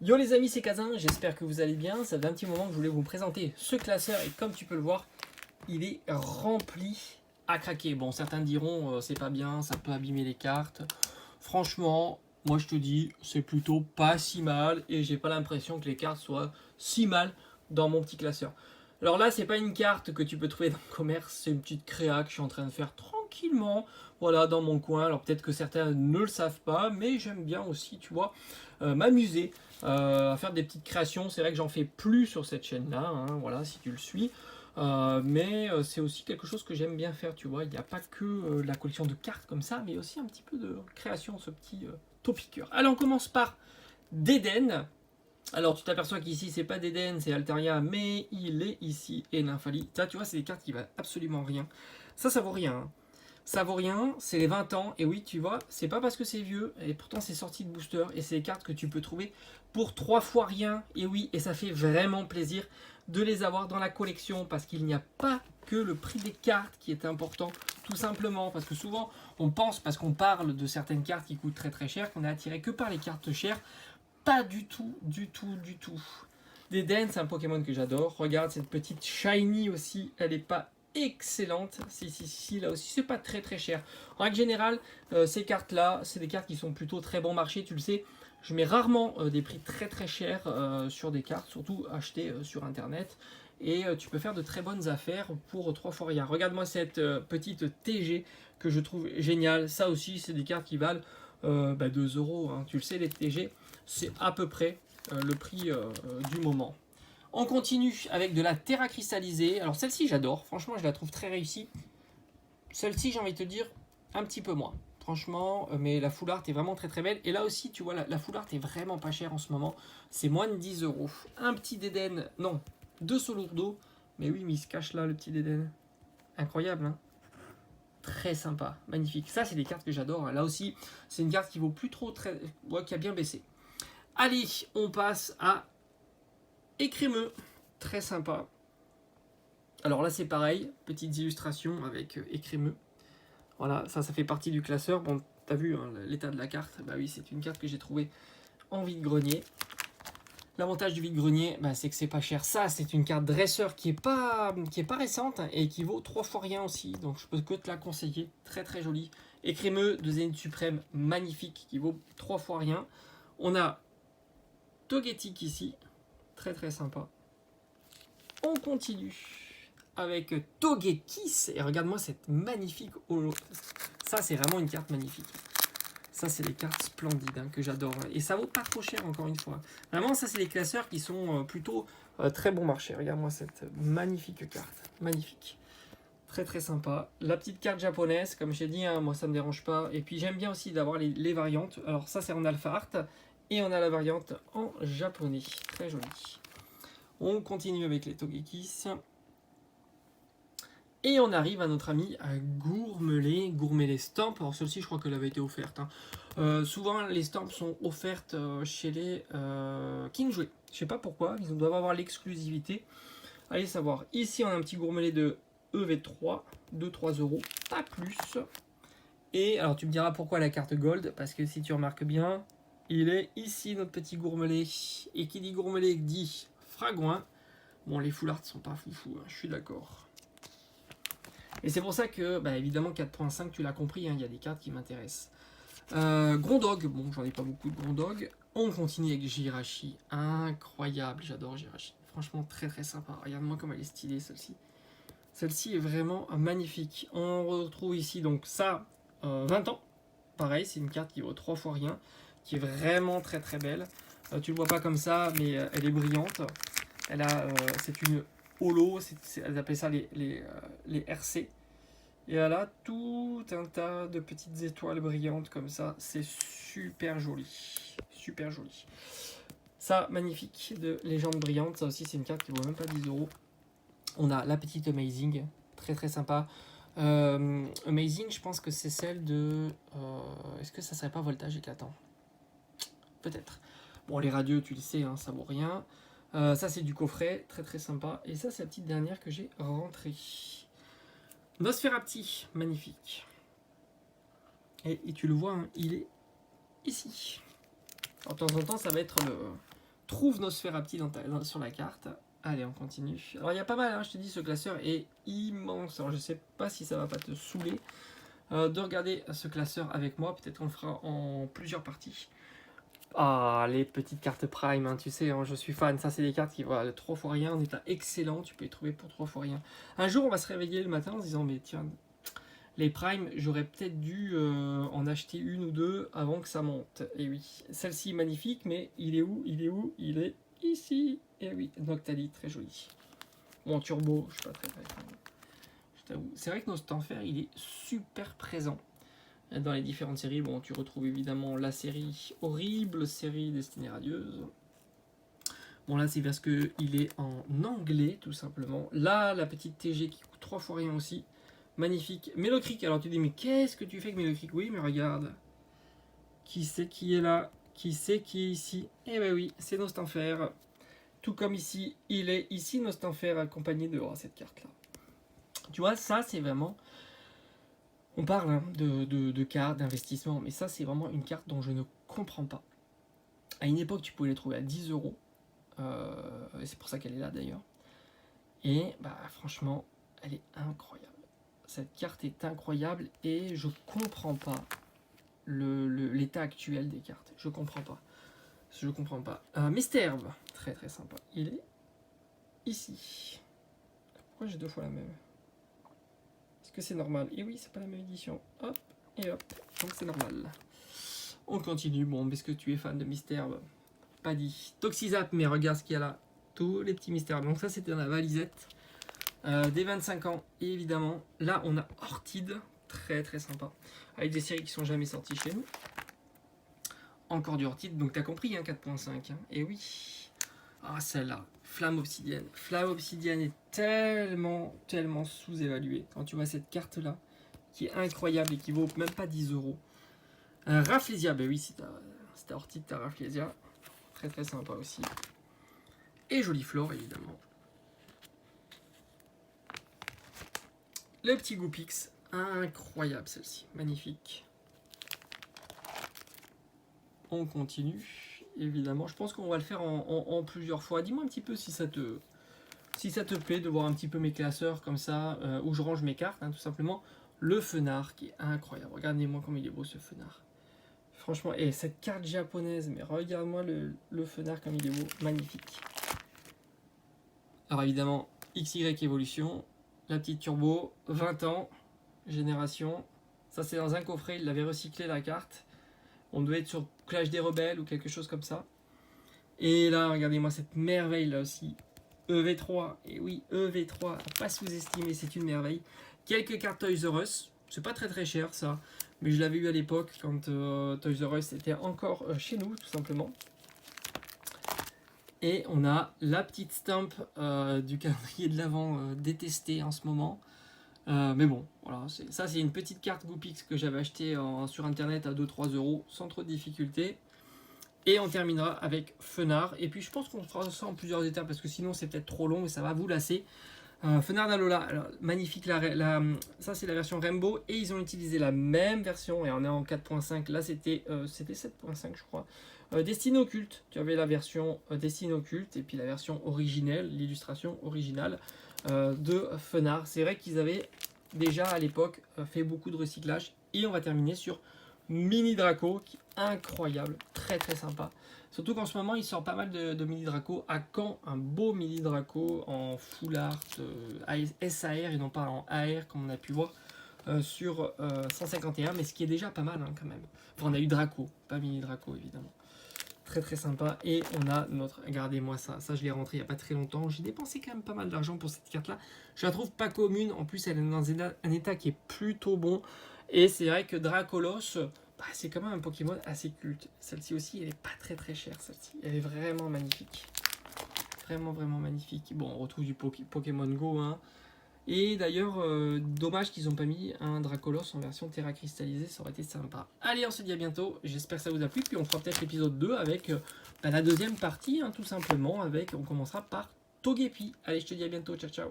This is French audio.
Yo les amis, c'est Kazin, j'espère que vous allez bien. Ça fait un petit moment que je voulais vous présenter ce classeur et comme tu peux le voir, il est rempli à craquer. Bon, certains diront c'est pas bien, ça peut abîmer les cartes. Franchement, moi je te dis, c'est plutôt pas si mal et j'ai pas l'impression que les cartes soient si mal dans mon petit classeur. Alors là, c'est pas une carte que tu peux trouver dans le commerce, c'est une petite créa que je suis en train de faire tranquillement, voilà, dans mon coin. Alors peut-être que certains ne le savent pas, mais j'aime bien aussi, tu vois, m'amuser à faire des petites créations. C'est vrai que j'en fais plus sur cette chaîne-là, hein, voilà, si tu le suis. Mais c'est aussi quelque chose que j'aime bien faire, tu vois. Il n'y a pas que la collection de cartes comme ça, mais aussi un petit peu de création, ce petit topiqueur. Allez, on commence par Dédenne. Alors tu t'aperçois qu'ici c'est pas d'Eden, c'est Altaria, mais il est ici et Nymphali. Ça tu vois, c'est des cartes qui valent absolument rien. Ça vaut rien. Hein. Ça vaut rien, c'est les 20 ans, et oui tu vois, c'est pas parce que c'est vieux, et pourtant c'est sorti de booster, et c'est des cartes que tu peux trouver pour 3 fois rien, et oui, et ça fait vraiment plaisir de les avoir dans la collection, parce qu'il n'y a pas que le prix des cartes qui est important, tout simplement, parce que souvent on pense, parce qu'on parle de certaines cartes qui coûtent très très cher, qu'on est attiré que par les cartes chères. Pas du tout, du tout, du tout. Dédenne, c'est un Pokémon que j'adore. Regarde cette petite Shiny aussi, elle est pas excellente. Si, là aussi, c'est pas très très cher. En règle générale, ces cartes-là, c'est des cartes qui sont plutôt très bon marché, tu le sais. Je mets rarement des prix très très chers sur des cartes, surtout achetées sur internet. Et tu peux faire de très bonnes affaires pour 3 fois rien. Regarde-moi cette petite TG que je trouve géniale. Ça aussi, c'est des cartes qui valent 2 euros. Hein. Tu le sais, les TG, c'est à peu près le prix du moment. On continue avec de la terra cristallisée. Alors celle-ci j'adore, franchement je la trouve très réussie. Celle-ci j'ai envie de te dire un petit peu moins. Franchement, mais la full art est vraiment très très belle. Et là aussi tu vois la full art est vraiment pas chère en ce moment. C'est moins de 10 euros. Un petit Dédenne, non, 2 Solourdo. Mais oui mais il se cache là le petit Dédenne. Incroyable hein. Très sympa, magnifique. Ça c'est des cartes que j'adore. Là aussi c'est une carte qui vaut plus trop très... Ouais, qui a bien baissé. Allez, on passe à Écrémeux. Très sympa. Alors là, c'est pareil. Petites illustrations avec Écrémeux. Voilà, ça fait partie du classeur. Bon, t'as vu hein, l'état de la carte. Bah oui, c'est une carte que j'ai trouvée en vide-grenier. L'avantage du vide-grenier, bah, c'est que c'est pas cher. Ça, c'est une carte dresseur qui est pas récente et qui vaut 3 fois rien aussi. Donc, je peux que te la conseiller. Très, très jolie. Écrémeux de Zénith Suprême, magnifique, qui vaut 3 fois rien. On a Togetic ici. Très très sympa. On continue avec Togekiss. Et regarde-moi cette magnifique holo. Ça, c'est vraiment une carte magnifique. Ça, c'est des cartes splendides hein, que j'adore. Et ça vaut pas trop cher, encore une fois. Vraiment, ça, c'est des classeurs qui sont plutôt très bon marché. Regarde-moi cette magnifique carte. Magnifique. Très très sympa. La petite carte japonaise, comme j'ai dit, hein, moi ça me dérange pas. Et puis j'aime bien aussi d'avoir les variantes. Alors ça c'est en alpha art. Et on a la variante en japonais. Très jolie. On continue avec les Togekiss. Et on arrive à notre ami Gourmelet. Gourmelet Stamp. Alors celle-ci, je crois qu'elle avait été offerte. Hein. Souvent, les stamps sont offertes chez les King Jouet. Je sais pas pourquoi. Ils doivent avoir l'exclusivité. Allez savoir. Ici, on a un petit Gourmelet de EV3. 2-3 euros. Pas plus. Et alors, tu me diras pourquoi la carte Gold. Parce que si tu remarques bien, il est ici, notre petit Gourmelet. Et qui dit Gourmelet dit Fragouin. Bon, les full art sont pas foufou, hein, je suis d'accord. Et c'est pour ça que, bah, évidemment, 4.5, tu l'as compris, hein, y a des cartes qui m'intéressent. Grondog, bon, j'en ai pas beaucoup de Grondog. On continue avec Jirachi. Incroyable, j'adore Jirachi. Franchement, très très sympa. Regarde-moi comme elle est stylée, celle-ci. Celle-ci est vraiment magnifique. On retrouve ici, donc ça, 20 ans. Pareil, c'est une carte qui vaut 3 fois rien, qui est vraiment très très belle. Tu le vois pas comme ça, mais elle est brillante. Elle a, c'est une holo, elles appellent ça les RC. Et elle a tout un tas de petites étoiles brillantes comme ça. C'est super joli. Super joli. Ça, magnifique, de légende brillante. Ça aussi, c'est une carte qui vaut même pas 10 euros. On a la petite Amazing, très très sympa. Amazing, je pense que c'est celle de... Est-ce que ça serait pas Voltage éclatant? Peut-être. Bon, les radieux, tu le sais, hein, ça vaut rien. Ça, c'est du coffret, très très sympa. Et ça, c'est la petite dernière que j'ai rentrée. Nosferapti, magnifique. Et tu le vois, hein, il est ici. Alors, de temps en temps, ça va être trouve Nosferapti sur la carte. Allez, on continue. Alors il y a pas mal, hein, je te dis, ce classeur est immense. Alors je sais pas si ça va pas te saouler de regarder ce classeur avec moi. Peut-être qu'on le fera en plusieurs parties. Ah, les petites cartes Prime, hein, tu sais, hein, je suis fan. Ça, c'est des cartes qui valent 3 fois rien, en état excellent. Tu peux les trouver pour 3 fois rien. Un jour, on va se réveiller le matin en se disant, mais tiens, les Prime, j'aurais peut-être dû en acheter une ou deux avant que ça monte. Et oui, celle-ci est magnifique, mais il est où? Il est où? Il est ici. Et oui, Noctali, très joli. Bon, Turbo, je suis pas très fan. Je t'avoue. C'est vrai que Nostenfer, il est super présent dans les différentes séries. Bon, tu retrouves évidemment la série horrible, série Destinée radieuse. Bon, là, c'est parce qu'il est en anglais, tout simplement. Là, la petite TG qui coûte 3 fois rien aussi. Magnifique. Mélocric, alors tu dis, mais qu'est-ce que tu fais avec Mélocric? Oui, mais regarde. Qui c'est qui est là? Qui c'est qui est ici? Eh ben oui, c'est Nostenfer. Tout comme ici, il est ici Nostenfer accompagné de cette carte-là. Tu vois, ça, c'est vraiment... On parle hein, de cartes, d'investissement, mais ça, c'est vraiment une carte dont je ne comprends pas. À une époque, tu pouvais les trouver à 10 euros. C'est pour ça qu'elle est là, d'ailleurs. Et, bah, franchement, elle est incroyable. Cette carte est incroyable et je comprends pas l'état actuel des cartes. Je comprends pas. Je comprends pas. Misterve, très très sympa. Il est ici. Pourquoi j'ai deux fois la même? Est-ce que c'est normal? Et oui, c'est pas la même édition. Hop et hop. Donc c'est normal. On continue. Bon, est-ce que tu es fan de Misterve? Pas dit. Toxizap, mais regarde ce qu'il y a là. Tous les petits Misterves. Donc ça, c'était dans la valisette. Des 25 ans, évidemment. Là, on a Ortide, très très sympa, avec des séries qui sont jamais sorties chez nous. Encore du Ortide, donc t'as compris, hein, 4.5. Hein. Et oui. Ah, celle-là, Flamme Obsidienne. Flamme Obsidienne est tellement, tellement sous-évaluée. Quand tu vois cette carte-là, qui est incroyable et qui vaut même pas 10 euros. Rafflesia, ben oui, si t'as Ortide, t'as Rafflesia. Très très sympa aussi. Et Joliflore, évidemment. Le petit Goupix, incroyable celle-ci, magnifique. On continue, évidemment. Je pense qu'on va le faire en plusieurs fois. Dis-moi un petit peu si ça te plaît de voir un petit peu mes classeurs comme ça, où je range mes cartes, hein, tout simplement. Le Fenard qui est incroyable. Regardez-moi comme il est beau ce Fenard. Franchement, et cette carte japonaise, mais regarde-moi le Fenard comme il est beau, magnifique. Alors évidemment, XY Evolution. La petite Turbo, 20 ans, génération. Ça, c'est dans un coffret. Il l'avait recyclé, la carte. On devait être sur Clash des Rebelles ou quelque chose comme ça. Et là, regardez-moi cette merveille là aussi. EV3. Et oui, EV3, à pas sous-estimer, c'est une merveille. Quelques cartes Toys R Us. C'est pas très très cher ça. Mais je l'avais eu à l'époque quand Toys R Us était encore chez nous, tout simplement. Et on a la petite stamp du calendrier de l'Avent détesté en ce moment. Mais bon, voilà, ça c'est une petite carte Goupix que j'avais acheté sur internet à 2-3 euros sans trop de difficulté. Et on terminera avec Fenard. Et puis je pense qu'on fera ça en plusieurs étapes parce que sinon c'est peut-être trop long et ça va vous lasser. Fenard d'Alola, alors magnifique, ça c'est la version Rainbow et ils ont utilisé la même version et on est en 4.5, là c'était 7.5 je crois. Destinée occulte, tu avais la version Destinée occulte et puis la version originelle, l'illustration originale de Fenard. C'est vrai qu'ils avaient déjà à l'époque fait beaucoup de recyclage et on va terminer sur Mini Draco qui est incroyable, très très sympa. Surtout qu'en ce moment, il sort pas mal de mini Draco. À quand un beau mini Draco en full art SAR et non pas en AR comme on a pu voir sur 151, mais ce qui est déjà pas mal hein, quand même. Enfin, on a eu Draco, pas mini Draco évidemment. Très très sympa. Et on a notre, regardez-moi ça, je l'ai rentré il n'y a pas très longtemps. J'ai dépensé quand même pas mal d'argent pour cette carte là. Je la trouve pas commune, en plus elle est dans un état qui est plutôt bon. Et c'est vrai que Dracolos, bah, c'est quand même un Pokémon assez culte. Celle-ci aussi, elle est pas très très chère, celle-ci. Elle est vraiment magnifique. Vraiment, vraiment magnifique. Bon, on retrouve du Pokémon Go. Hein. Et d'ailleurs, dommage qu'ils n'ont pas mis un Dracolos en version Terra cristallisée. Ça aurait été sympa. Allez, on se dit à bientôt. J'espère que ça vous a plu. Puis on fera peut-être l'épisode 2 avec la deuxième partie, hein, tout simplement. On commencera par Togepi. Allez, je te dis à bientôt. Ciao, ciao.